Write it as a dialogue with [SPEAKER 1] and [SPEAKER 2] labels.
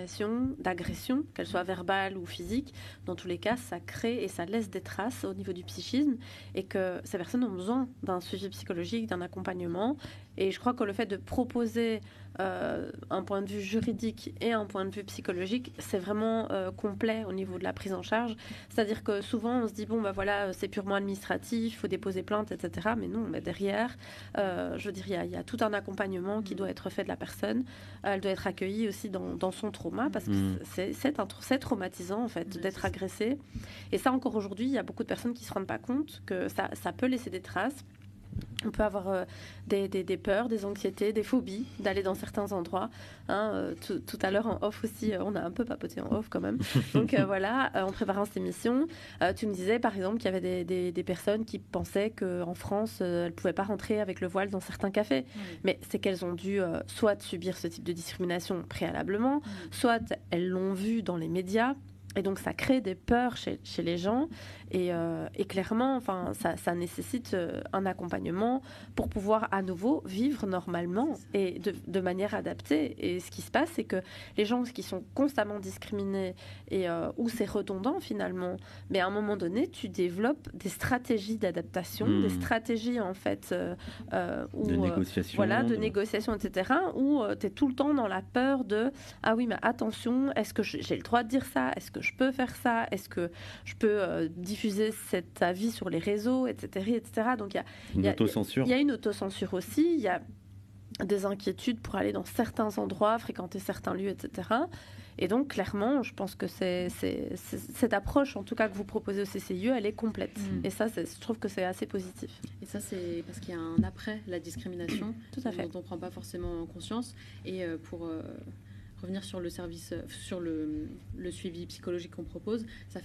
[SPEAKER 1] discrimination, d'agression, qu'elle soit verbale ou physique, dans tous les cas, ça crée et ça laisse des traces au niveau du psychisme et que ces personnes ont besoin d'un suivi psychologique, d'un accompagnement. Et je crois que le fait de proposer un point de vue juridique et un point de vue psychologique, c'est vraiment complet au niveau de la prise en charge. C'est-à-dire que souvent, on se dit, bon, ben voilà, c'est purement administratif, il faut déposer plainte, etc. Mais non, mais derrière, je veux dire, il y a tout un accompagnement qui doit être fait de la personne. Elle doit être accueillie aussi dans son trauma, parce que c'est traumatisant, en fait, d'être agressée. Et ça, encore aujourd'hui, il y a beaucoup de personnes qui ne se rendent pas compte que ça peut laisser des traces. On peut avoir des peurs, des anxiétés, des phobies d'aller dans certains endroits. Tout à l'heure en off aussi, on a un peu papoté en off quand même. Donc voilà, en préparant cette émission, tu me disais par exemple qu'il y avait des personnes qui pensaient qu'en France, elles ne pouvaient pas rentrer avec le voile dans certains cafés. Mais c'est qu'elles ont dû soit subir ce type de discrimination préalablement, soit elles l'ont vu dans les médias. Et donc, ça crée des peurs chez les gens et clairement, enfin, ça nécessite un accompagnement pour pouvoir à nouveau vivre normalement et de manière adaptée. Et ce qui se passe, c'est que les gens qui sont constamment discriminés et où c'est redondant finalement, mais à un moment donné, tu développes des stratégies d'adaptation, des stratégies en fait
[SPEAKER 2] de négociation,
[SPEAKER 1] voilà, de négociation, etc. Où tu es tout le temps dans la peur de ah oui, mais attention, est-ce que j'ai le droit de dire ça? Est-ce que je peux faire ça? Est-ce que je peux diffuser cet avis sur les réseaux, etc., etc. Donc il y a une autocensure aussi. Il y a des inquiétudes pour aller dans certains endroits, fréquenter certains lieux, etc. Et donc, clairement, je pense que cette approche, en tout cas, que vous proposez au CCIE, elle est complète. Et ça, je trouve que c'est assez positif.
[SPEAKER 3] Et ça, c'est parce qu'il y a un après la discrimination,
[SPEAKER 1] tout à fait,
[SPEAKER 3] dont on ne prend pas forcément conscience. Et pour revenir sur le service, sur le suivi psychologique qu'on propose, ça fait